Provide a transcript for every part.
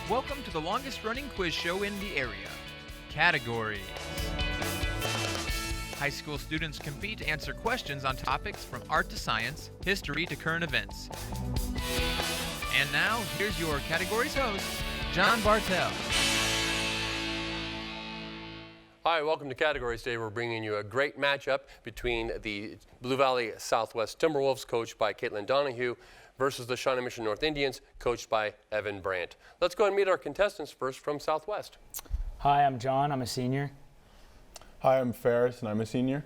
Welcome to the longest running quiz show in the area. Categories. High school students compete to answer questions on topics from art to science, history to current events. And now, here's your categories host, John Bartell. Hi, welcome to Categories. Today we're bringing you a great matchup between the Blue Valley Southwest Timberwolves, coached by Caitlin Donahue, versus the Shawnee Mission North Indians, coached by Evan Brandt. Let's go and meet our contestants first from Southwest. Hi, I'm John. I'm a senior. Hi, I'm Ferris, and I'm a senior.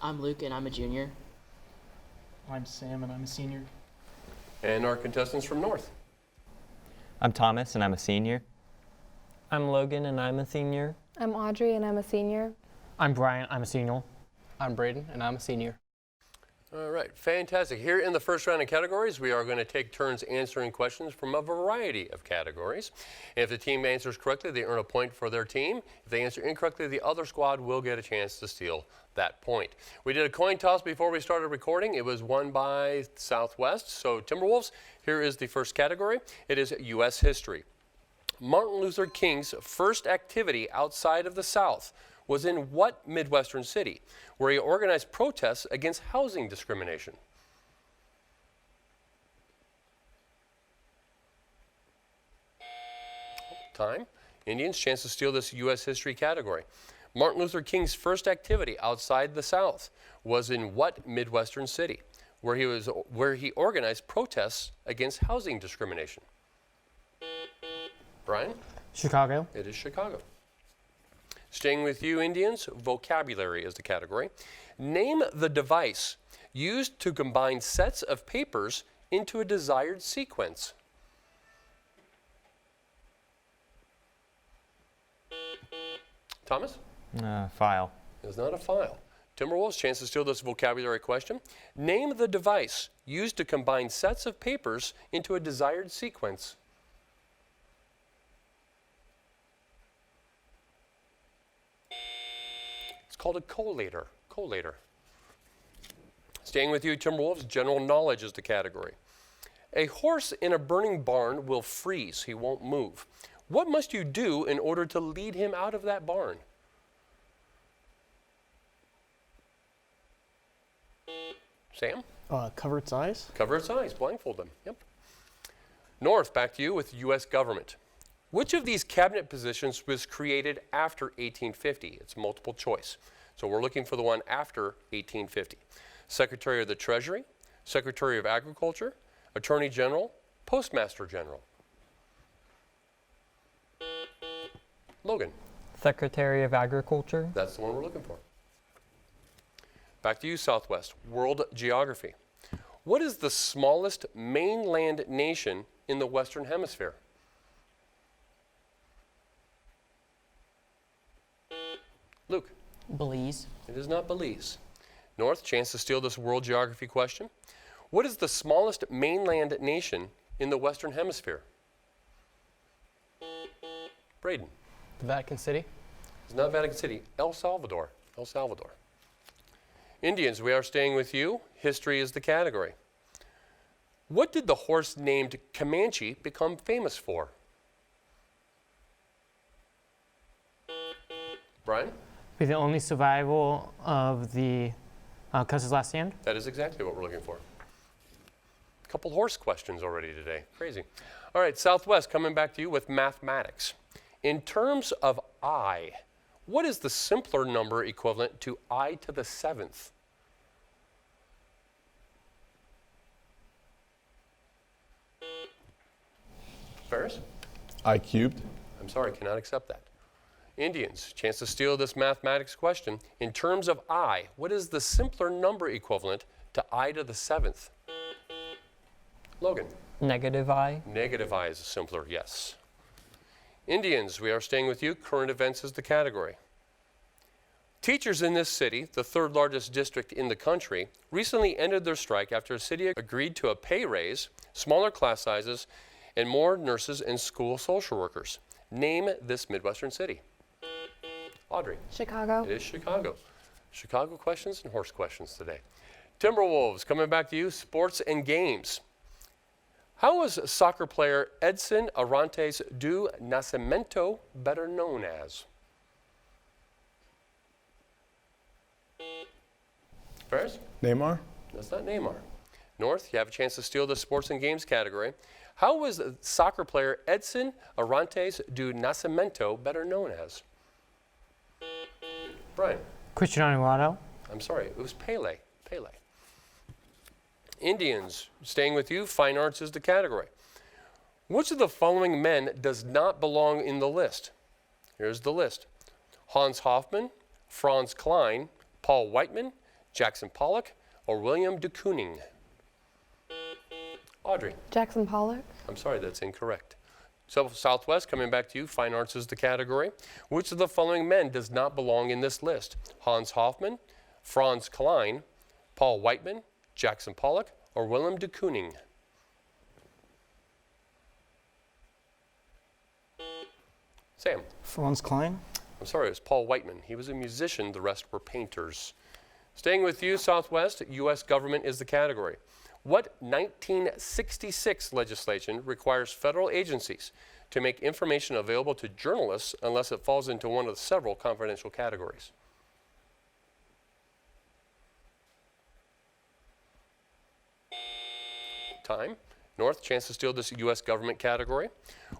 I'm Luke, and I'm a junior. I'm Sam, and I'm a senior. And our contestants from North. I'm Thomas, and I'm a senior. I'm Logan, and I'm a senior. I'm Audrey, and I'm a senior. I'm Brian. I'm a senior. I'm Braden, and I'm a senior. All right, fantastic. Here in the first round of categories, we are going to take turns answering questions from a variety of categories. If the team answers correctly, they earn a point for their team. If they answer incorrectly, the other squad will get a chance to steal that point. We did a coin toss before we started recording. It was won by Southwest. So Timberwolves, here is the first category. It is U.S. history. Martin Luther King's first activity outside of the South was in what Midwestern city, where he organized protests against housing discrimination? Time. Indians, chance to steal this U.S. history category. Martin Luther King's first activity outside the South was in what Midwestern city, where he organized protests against housing discrimination? Brian? Chicago. It is Chicago. Staying with you, Indians, vocabulary is the category. Name the device used to combine sets of papers into a desired sequence. Thomas? File. It is not a file. Timberwolves, chance to steal this vocabulary question. Name the device used to combine sets of papers into a desired sequence. It's called a collator. Collator. Staying with you, Timberwolves, general knowledge is the category. A horse in a burning barn will freeze. He won't move. What must you do in order to lead him out of that barn? Sam? Cover its eyes. Cover its eyes. Blindfold him. Yep. North, back to you with U.S. government. Which of these cabinet positions was created after 1850? It's multiple choice. So we're looking for the one after 1850. Secretary of the Treasury, Secretary of Agriculture, Attorney General, Postmaster General. Logan. Secretary of Agriculture. That's the one we're looking for. Back to you, Southwest. World geography. What is the smallest mainland nation in the Western Hemisphere? Luke. Belize. It is not Belize. North, chance to steal this world geography question. What is the smallest mainland nation in the Western Hemisphere? Braden. The Vatican City. It's not Vatican City. El Salvador. El Salvador. Indians, we are staying with you. History is the category. What did the horse named Comanche become famous for? Brian? Be the only survival of the Custer's Last Stand. That is exactly what we're looking for. A couple horse questions already today. Crazy. All right, Southwest, coming back to you with mathematics. In terms of I, what is the simpler number equivalent to I to the 7th? Ferris? I cubed. I'm sorry, cannot accept that. Indians, chance to steal this mathematics question. In terms of I, what is the simpler number equivalent to I to the 7th? Logan. Negative I. Negative I is simpler, yes. Indians, we are staying with you. Current events is the category. Teachers in this city, the third largest district in the country, recently ended their strike after a city agreed to a pay raise, smaller class sizes, and more nurses and school social workers. Name this Midwestern city. Audrey. Chicago. It is Chicago. Chicago questions and horse questions today. Timberwolves, coming back to you, sports and games. How was soccer player Edson Arantes do Nascimento better known as? Ferris? Neymar. That's not Neymar. North, you have a chance to steal the sports and games category. How was soccer player Edson Arantes do Nascimento better known as? Brian? Cristiano Ronaldo. I'm sorry, it was Pele. Pele. Indians, staying with you, fine arts is the category. Which of the following men does not belong in the list? Here's the list. Hans Hofmann, Franz Klein, Paul Whiteman, Jackson Pollock, or William de Kooning? Audrey. Jackson Pollock. I'm sorry, that's incorrect. So Southwest, coming back to you, fine arts is the category. Which of the following men does not belong in this list? Hans Hofmann, Franz Klein, Paul Whiteman, Jackson Pollock, or Willem de Kooning? Sam. Franz Klein. I'm sorry, it was Paul Whiteman. He was a musician, the rest were painters. Staying with you, Southwest, U.S. government is the category. What 1966 legislation requires federal agencies to make information available to journalists unless it falls into one of several confidential categories? Time. North, chance to steal this U.S. government category.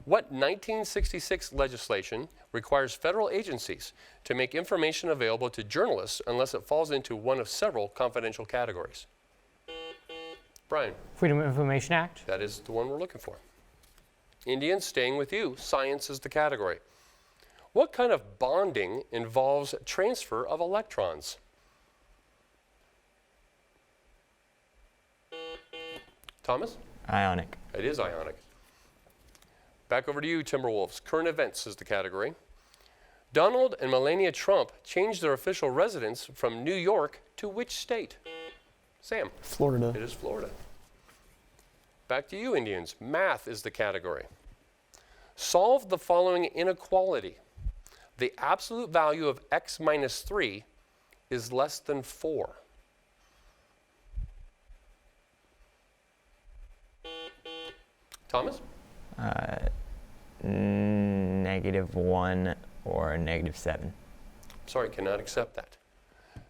What 1966 legislation requires federal agencies to make information available to journalists unless it falls into one of several confidential categories? Brian. Freedom of Information Act. That is the one we're looking for. Indians, staying with you, science is the category. What kind of bonding involves transfer of electrons? Thomas? Ionic. It is ionic. Back over to you, Timberwolves. Current events is the category. Donald and Melania Trump changed their official residence from New York to which state? Sam? Florida. It is Florida. Back to you, Indians. Math is the category. Solve the following inequality. The absolute value of x minus 3 is less than 4. Thomas? -1 or -7. Sorry, cannot accept that.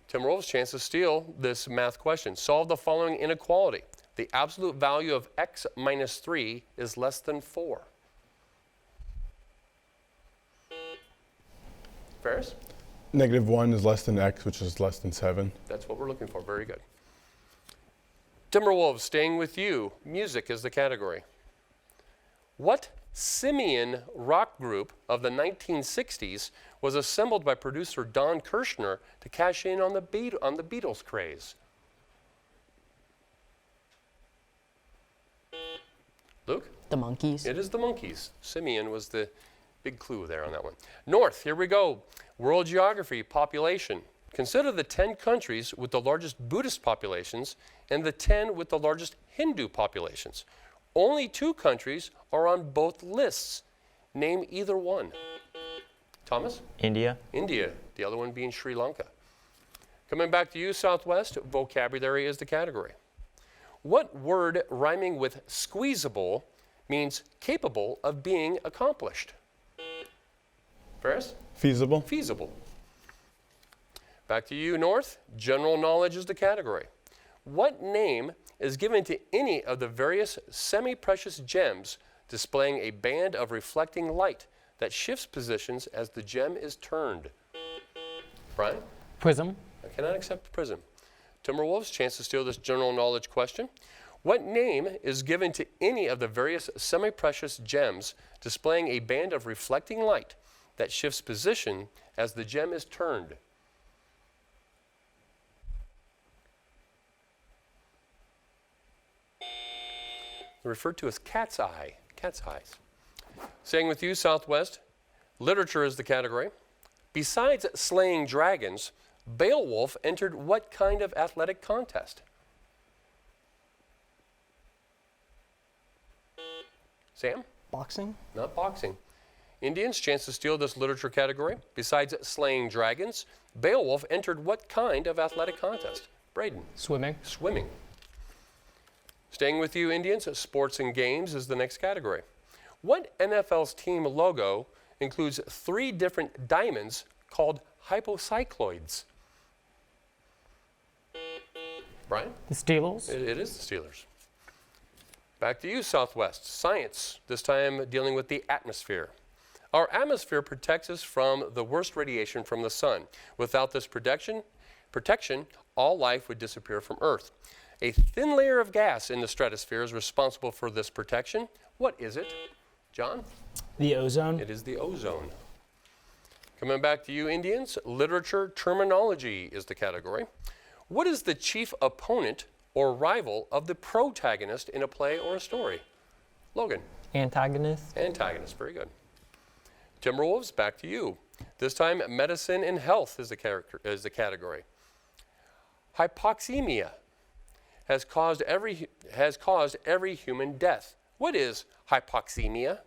Timberwolves, chance to steal this math question. Solve the following inequality. The absolute value of x minus 3 is less than 4. Ferris? -1 is less than x, which is less than 7. That's what we're looking for. Very good. Timberwolves, staying with you. Music is the category. What simian rock group of the 1960s was assembled by producer Don Kirshner to cash in on the Beatles craze? Luke? The Monkees. It is the Monkees. Simian was the big clue there on that one. North, here we go. World geography, population. Consider the 10 countries with the largest Buddhist populations and the 10 with the largest Hindu populations. Only 2 countries are on both lists. Name either one. Thomas? India. India, the other one being Sri Lanka. Coming back to you, Southwest, vocabulary is the category. What word rhyming with squeezable means capable of being accomplished? Ferris? Feasible. Feasible. Back to you, North. General knowledge is the category. What name is given to any of the various semi-precious gems displaying a band of reflecting light that shifts positions as the gem is turned? Brian? Prism. I cannot accept prism. Timberwolves, chance to steal this general knowledge question. What name is given to any of the various semi-precious gems displaying a band of reflecting light that shifts position as the gem is turned? Referred to as cat's eye, cat's eyes. Staying with you, Southwest, literature is the category. Besides slaying dragons, Beowulf entered what kind of athletic contest? Sam? Boxing. Not boxing. Indians, chance to steal this literature category. Besides slaying dragons, Beowulf entered what kind of athletic contest? Braden? Swimming. Swimming. Staying with you, Indians, sports and games is the next category. What NFL's team logo includes 3 different diamonds called hypocycloids? Brian? The Steelers. It is the Steelers. Back to you, Southwest. Science, this time dealing with the atmosphere. Our atmosphere protects us from the worst radiation from the sun. Without this protection, all life would disappear from Earth. A thin layer of gas in the stratosphere is responsible for this protection. What is it? John? The ozone. It is the ozone. Coming back to you, Indians, literature terminology is the category. What is the chief opponent or rival of the protagonist in a play or a story? Logan? Antagonist. Antagonist, very good. Timberwolves, back to you. This time, medicine and health is the category. Hypoxemia has caused every human death. What is hypoxemia?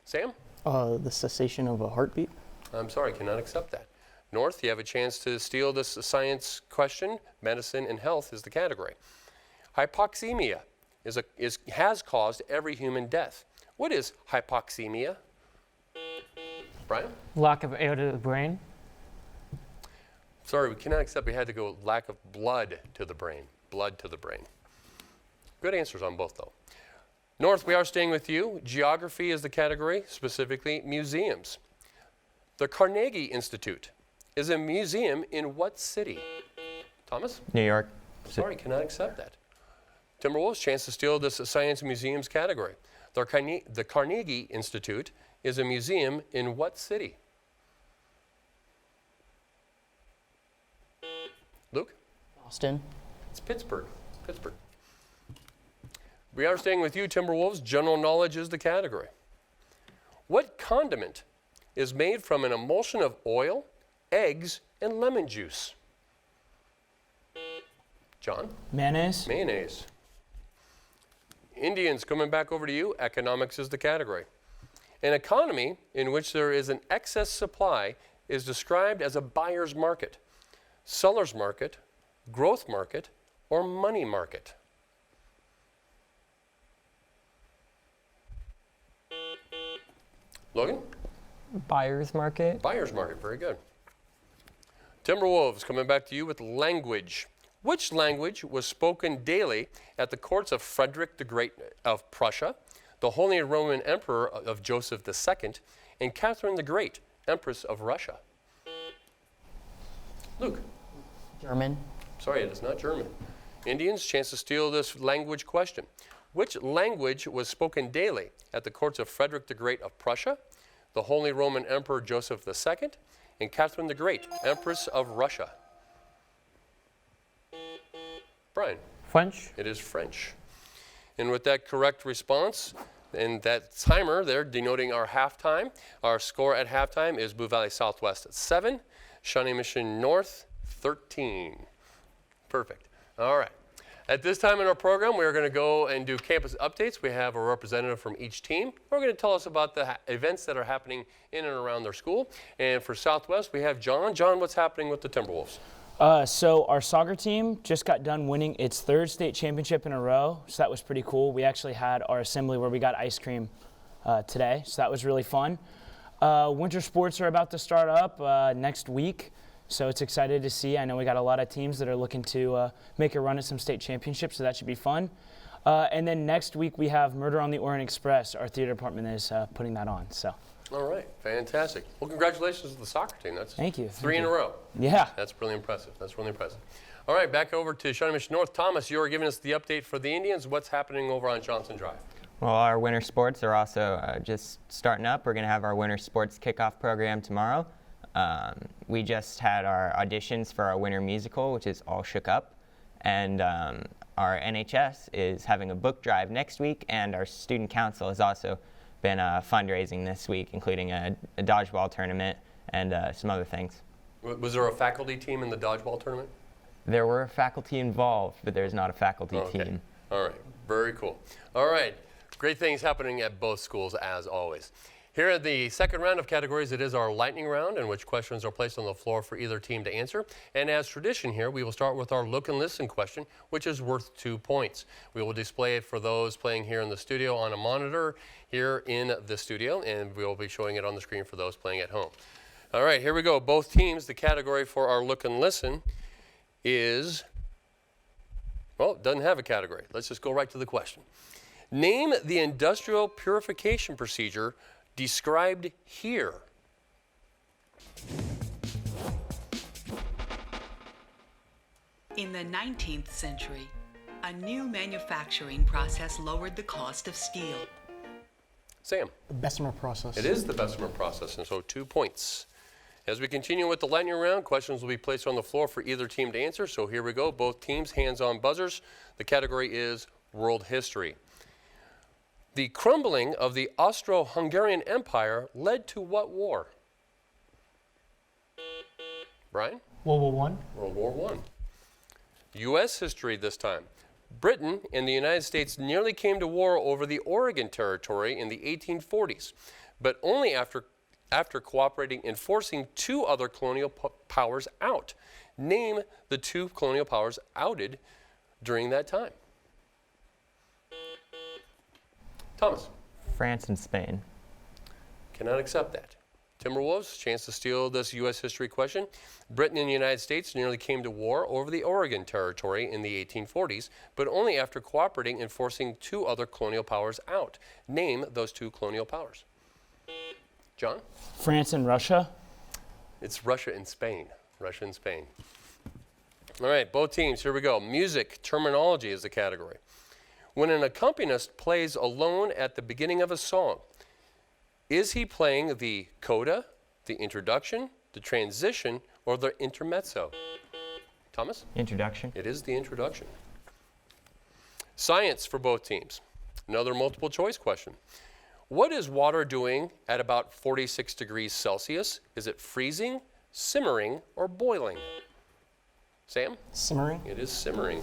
Sam? The cessation of a heartbeat. I'm sorry, cannot accept that. North, you have a chance to steal this science question. Medicine and health is the category. Hypoxemia has caused every human death. What is hypoxemia? Brian? Lack of air to the brain. Sorry, we cannot accept. We had to go lack of blood to the brain. Blood to the brain. Good answers on both, though. North, we are staying with you. Geography is the category, specifically museums. The Carnegie Institute is a museum in what city? Thomas? New York. Sorry, cannot accept that. Timberwolves, chance to steal this science museums category. The Carnegie Institute is a museum in what city? Luke? Boston. It's Pittsburgh. Pittsburgh. We are staying with you, Timberwolves. General knowledge is the category. What condiment is made from an emulsion of oil, eggs, and lemon juice? John? Mayonnaise. Mayonnaise. Indians, coming back over to you. Economics is the category. An economy in which there is an excess supply is described as a buyer's market, seller's market, growth market, or money market. Logan? Buyer's market. Buyer's market, very good. Timberwolves, coming back to you with language. Which language was spoken daily at the courts of Frederick the Great of Prussia, the Holy Roman Emperor of Joseph II, and Catherine the Great, Empress of Russia? Luke? German. Sorry, it is not German. Indians, chance to steal this language question. Which language was spoken daily at the courts of Frederick the Great of Prussia, the Holy Roman Emperor Joseph II, and Catherine the Great, Empress of Russia? Brian? French. It is French. And with that correct response, and that timer there denoting our halftime, our score at halftime is Blue Valley Southwest at 7, Shawnee Mission North 13. Perfect. All right. At this time in our program, we are going to go and do campus updates. We have a representative from each team. They're going to tell us about the events that are happening in and around their school. And for Southwest, we have John. John, what's happening with the Timberwolves? So our soccer team just got done winning its 3rd state championship in a row, so that was pretty cool. We actually had our assembly where we got ice cream today, so that was really fun. Winter sports are about to start up next week, so it's excited to see. I know we got a lot of teams that are looking to make a run at some state championships, so that should be fun. And then next week we have Murder on the Orient Express. Our theater department is putting that on. So. All right, fantastic. Well, congratulations to the soccer team. That's Thank you. 3 in a row. Yeah. That's really impressive. That's really impressive. All right, back over to Shawnee Mission North. Thomas, you are giving us the update for the Indians. What's happening over on Johnson Drive? Well, our winter sports are also just starting up. We're going to have our winter sports kickoff program tomorrow. We just had our auditions for our winter musical, which is All Shook Up. And our NHS is having a book drive next week, and our student council has also been fundraising this week, including a dodgeball tournament and some other things. Was there a faculty team in the dodgeball tournament? There were faculty involved, but there's not a faculty team. All right, very cool. All right, great things happening at both schools as always. Here at the second round of categories, it is our lightning round in which questions are placed on the floor for either team to answer. And as tradition here, we will start with our look and listen question, which is worth 2 points. We will display it for those playing here in the studio on a monitor here in the studio, and we will be showing it on the screen for those playing at home. All right, here we go. Both teams, the category for our look and listen is, well, it doesn't have a category. Let's just go right to the question. Name the industrial purification procedure described here. In the 19th century, a new manufacturing process lowered the cost of steel. Sam. The Bessemer process. It is the Bessemer process, and so 2 points. As we continue with the lightning round, questions will be placed on the floor for either team to answer. So here we go, both teams, hands-on buzzers. The category is world history. The crumbling of the Austro-Hungarian Empire led to what war? Brian? World War I. World War I. U.S. history this time. Britain and the United States nearly came to war over the Oregon Territory in the 1840s, but only after cooperating and forcing 2 other colonial powers out. Name the 2 colonial powers outed during that time. Thomas. France and Spain. Cannot accept that. Timberwolves, chance to steal this U.S. history question. Britain and the United States nearly came to war over the Oregon Territory in the 1840s, but only after cooperating and forcing 2 other colonial powers out. Name those 2 colonial powers. John? France and Russia. It's Russia and Spain. Russia and Spain. All right, both teams, here we go. Music terminology is the category. When an accompanist plays alone at the beginning of a song, is he playing the coda, the introduction, the transition, or the intermezzo? Thomas? Introduction. It is the introduction. Science for both teams. Another multiple choice question. What is water doing at about 46 degrees Celsius? Is it freezing, simmering, or boiling? Sam? Simmering. It is simmering.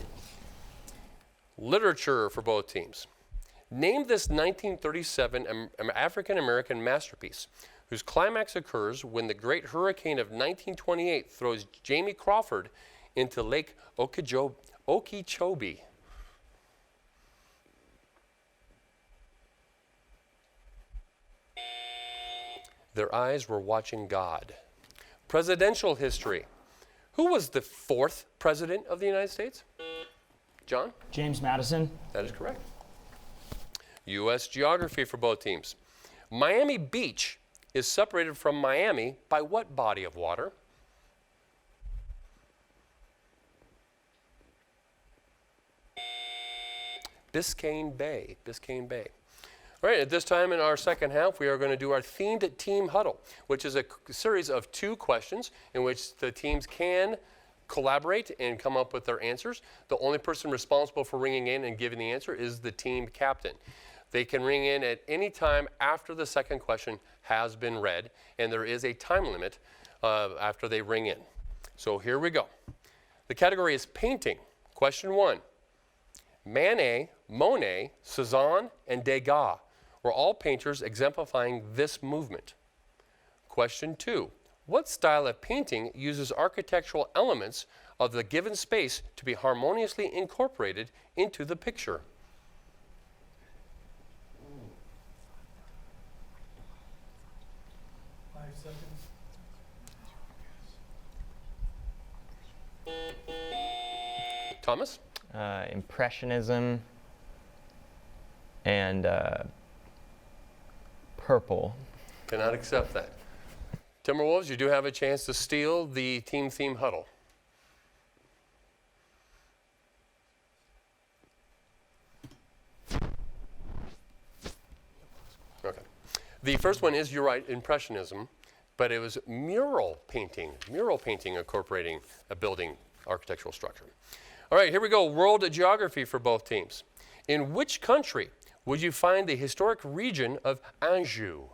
Literature for both teams. Name this 1937 African-American masterpiece whose climax occurs when the great hurricane of 1928 throws Jamie Crawford into Lake Okeechobee. Their eyes were watching God. Presidential history. Who was the 4th president of the United States? John? James Madison. That is correct. U.S. geography for both teams. Miami Beach is separated from Miami by what body of water? Biscayne Bay. Biscayne Bay. All right, at this time in our second half, we are going to do our themed team huddle, which is a series of 2 questions in which the teams can collaborate and come up with their answers. The only person responsible for ringing in and giving the answer is the team captain. They can ring in at any time after the second question has been read, and there is a time limit after they ring in. So here we go. The category is painting. Question 1. Manet, Monet, Cezanne, and Degas were all painters exemplifying this movement. Question 2. What style of painting uses architectural elements of the given space to be harmoniously incorporated into the picture? Thomas? Impressionism and purple. Cannot accept that. Timberwolves, you do have a chance to steal the team theme huddle. Okay. The first one is, you're right, Impressionism, but it was mural painting incorporating a building architectural structure. All right, here we go. World geography for both teams. In which country would you find the historic region of Anjou?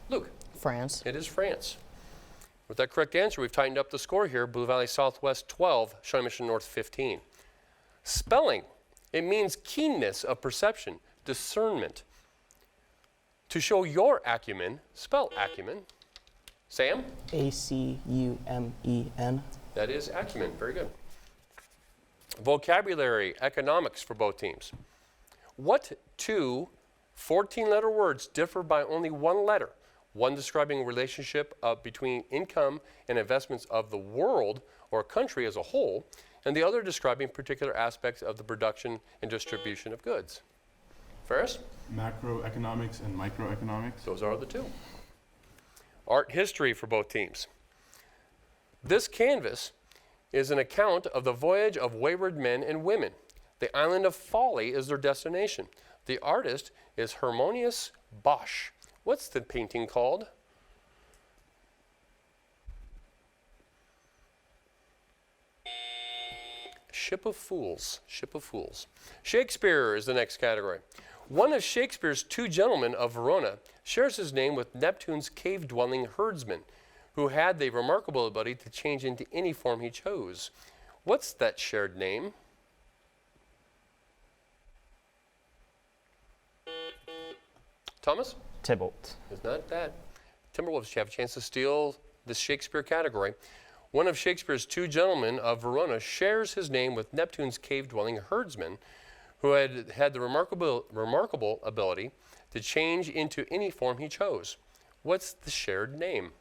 Luke. France. It is France. With that correct answer, we've tightened up the score here. Blue Valley Southwest 12, Shawnee Mission North 15. Spelling. It means keenness of perception, discernment. To show your acumen, spell acumen. Sam? A-C-U-M-E-N. That is acumen. Very good. Vocabulary, economics for both teams. What two 14-letter words differ by only one letter? One describing a relationship between income and investments of the world or country as a whole, and the other describing particular aspects of the production and distribution of goods. Ferris? Macroeconomics and microeconomics. Those are the two. Art history for both teams. This canvas is an account of the voyage of wayward men and women. The island of Folly is their destination. The artist is Harmonius Bosch. What's the painting called? Ship of Fools. Ship of Fools. Shakespeare is the next category. One of Shakespeare's two gentlemen of Verona shares his name with Neptune's cave-dwelling herdsman, who had the remarkable ability to change into any form he chose. What's that shared name? Thomas? Tybalt. It's not that. Timberwolves, you have a chance to steal this Shakespeare category. One of Shakespeare's two gentlemen of Verona shares his name with Neptune's cave-dwelling herdsman, who had the remarkable ability to change into any form he chose. What's the shared name?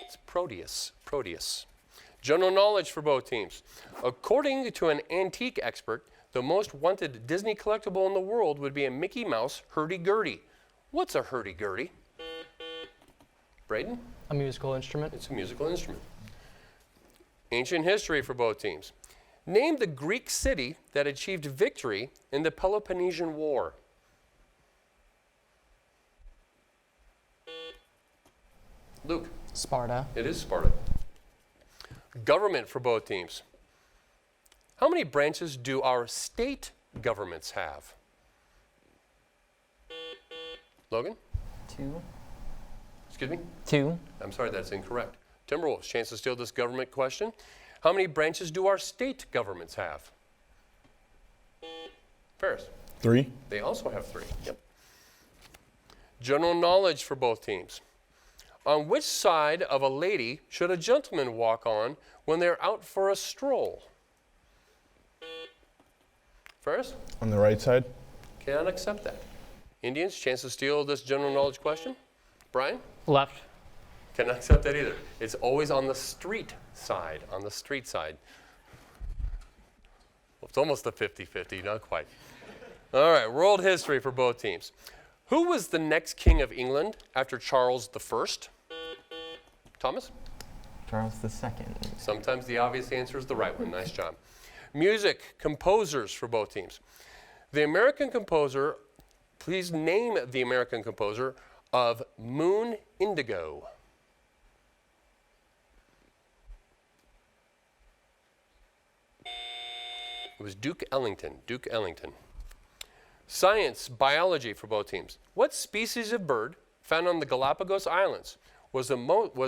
It's Proteus. Proteus. General knowledge for both teams. According to an antique expert, the most wanted Disney collectible in the world would be a Mickey Mouse hurdy-gurdy. What's a hurdy-gurdy? Braden? A musical instrument. It's a musical instrument. Ancient history for both teams. Name the Greek city that achieved victory in the Peloponnesian War. Luke? Sparta. It is Sparta. Government for both teams. How many branches do our state governments have? Logan? 2. Excuse me? 2. I'm sorry, that's incorrect. Timberwolves, chance to steal this government question. How many branches do our state governments have? Ferris? 3. They also have 3. Yep. General knowledge for both teams. On which side of a lady should a gentleman walk on when they're out for a stroll? Ferris? On the right side. Cannot accept that. Indians, chance to steal this general knowledge question. Brian? Left. Cannot accept that either. It's always on the street side, on the street side. Well, it's almost a 50-50, not quite. All right, world history for both teams. Who was the next king of England after Charles I? Thomas? Charles II. Sometimes the obvious answer is the right one. Nice job. Music, composers for both teams. The American composer, please name the American composer of Moon Indigo. It was Duke Ellington. Duke Ellington. Science, biology for both teams. What species of bird found on the Galapagos Islands was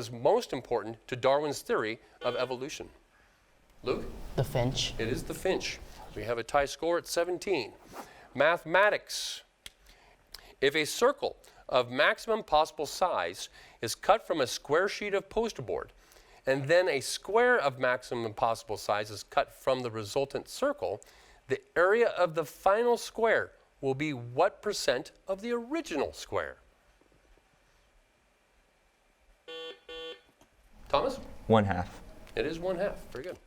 most important to Darwin's theory of evolution? Luke? The finch. It is the finch. We have a tie score at 17. Mathematics. If a circle of maximum possible size is cut from a square sheet of poster board, and then a square of maximum possible size is cut from the resultant circle, the area of the final square will be what percent of the original square? Thomas? 1/2. It is 1/2. Very good.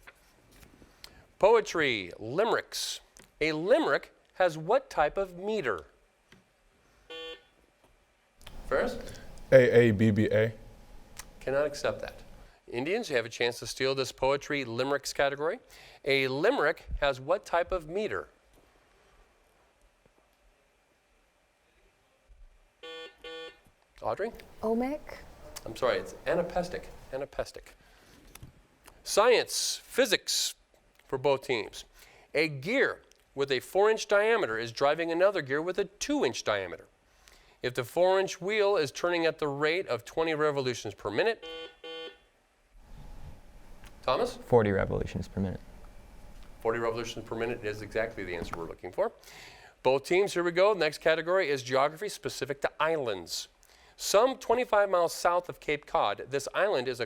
Poetry, limericks. A limerick has what type of meter? Ferris? AABBA. Cannot accept that. Indians, you have a chance to steal this poetry limericks category. A limerick has what type of meter? Audrey? Ohmic. I'm sorry, it's anapestic. Anapestic. Science, physics for both teams. A gear with a 4-inch diameter is driving another gear with a 2-inch diameter. If the 4-inch wheel is turning at the rate of 20 revolutions per minute, Thomas? 40 revolutions per minute. 40 revolutions per minute is exactly the answer we're looking for. Both teams, here we go. Next category is geography specific to islands. Some 25 miles south of Cape Cod, this island is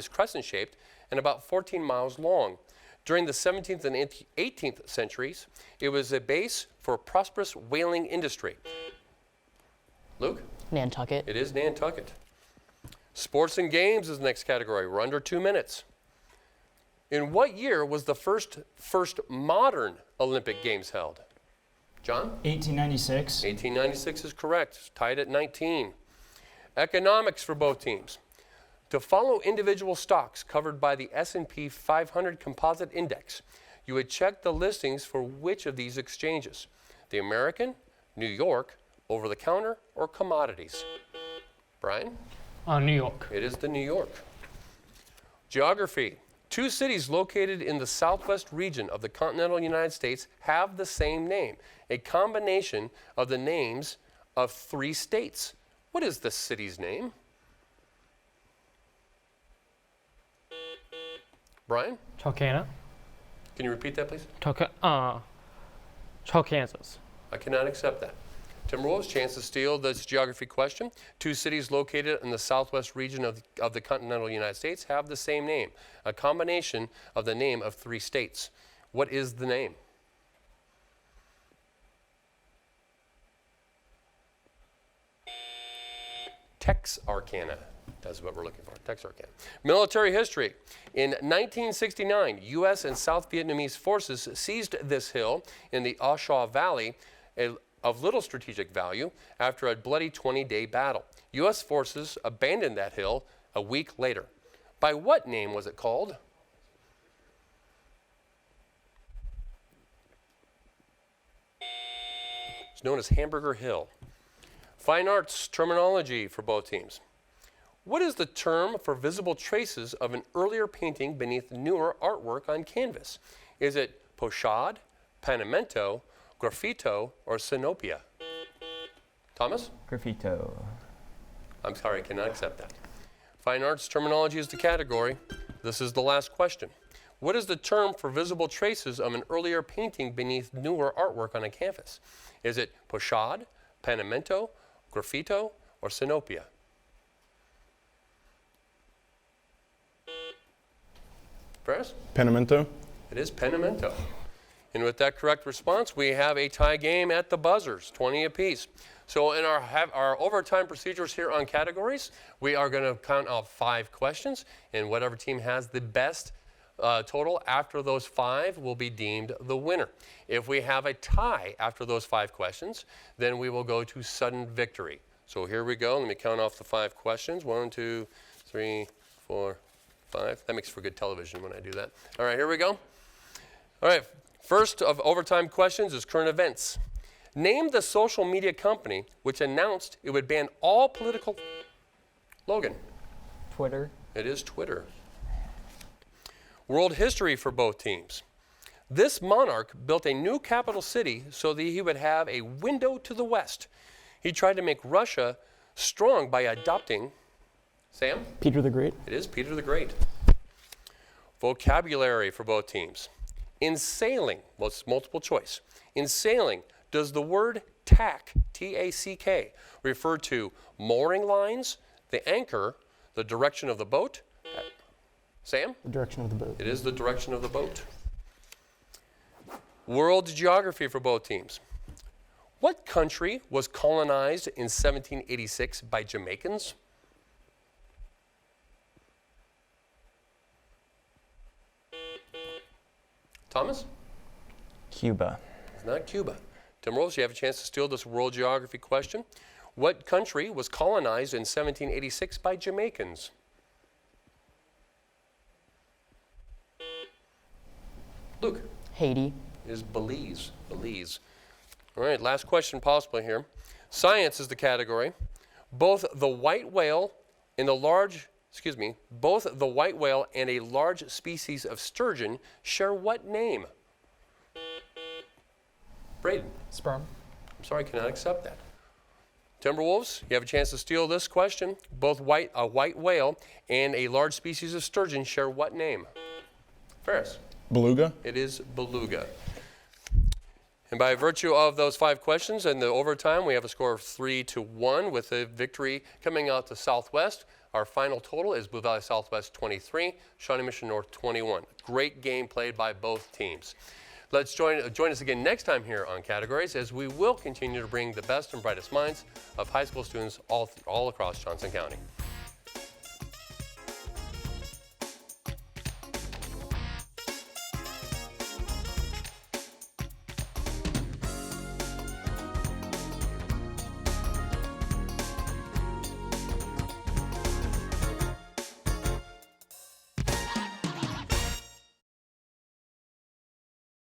crescent-shaped and about 14 miles long. During the 17th and 18th centuries, it was a base for a prosperous whaling industry. Luke? Nantucket. It is Nantucket. Sports and games is the next category. We're under 2 minutes. In what year was the first modern Olympic Games held? John? 1896. 1896 is correct. Tied at 19. Economics for both teams. To follow individual stocks covered by the S&P 500 Composite Index, you would check the listings for which of these exchanges? The American, New York, over-the-counter, or commodities? Brian? New York. It is the New York. Geography. 2 cities located in the southwest region of the continental United States have the same name, a combination of the names of 3 states. What is the city's name? Brian? Chocana. Can you repeat that, please? Kansas. I cannot accept that. Timberwolves, chance to steal this geography question. 2 cities located in the southwest region of the continental United States have the same name, a combination of the name of 3 states. What is the name? Texarkana. That's what we're looking for, Texarkana. Military history. In 1969, U.S. and South Vietnamese forces seized this hill in the Ah Shaw Valley of little strategic value after a bloody 20-day battle. U.S. forces abandoned that hill a week later. By what name was it called? It's known as Hamburger Hill. Fine arts terminology for both teams. What is the term for visible traces of an earlier painting beneath newer artwork on canvas? Is it pochade, panamento, graffito, or synopia? Thomas? Graffito. I'm sorry, I cannot accept that. Fine arts terminology is the category. This is the last question. What is the term for visible traces of an earlier painting beneath newer artwork on a canvas? Is it pochade, panamento, graffito, or synopia? Ferris? Panamento. It is panamento. And with that correct response, we have a tie game at the buzzers, 20 apiece. So in our overtime procedures here on categories, we are going to count out 5 questions, and whatever team has the best total after those 5 will be deemed the winner. If we have a tie after those 5 questions, then we will go to sudden victory. So here we go. Let me count off the 5 questions. 1, 2, 3, 4, 5. That makes for good television when I do that. All right, here we go. All right, first of overtime questions is current events. Name the social media company which announced it would ban all political... Logan. Twitter. It is Twitter. World history for both teams. This monarch built a new capital city so that he would have a window to the west. He tried to make Russia strong by adopting... Sam? Peter the Great. It is Peter the Great. Vocabulary for both teams. In sailing, well, it's multiple choice. In sailing, does the word tack, T-A-C-K, refer to mooring lines, the anchor, the direction of the boat? Sam? The direction of the boat. It is the direction of the boat. World geography for both teams. What country was colonized in 1786 by Jamaicans? Thomas? Cuba. It's not Cuba. Timberwolves, you have a chance to steal this world geography question. What country was colonized in 1786 by Jamaicans? Luke? Haiti. It is Belize. Belize. All right, last question possibly here. Science is the category. Both the white whale and a large species of sturgeon share what name? Braden. Sperm. I'm sorry, I cannot accept that. Timberwolves, you have a chance to steal this question. Both a white whale and a large species of sturgeon share what name? Ferris. Beluga. It is beluga. And by virtue of those 5 questions and the overtime, we have a score of 3-1 with a victory coming out to Southwest. Our final total is Blue Valley Southwest 23, Shawnee Mission North 21. Great game played by both teams. Let's join us again next time here on Categories, as we will continue to bring the best and brightest minds of high school students all across Johnson County.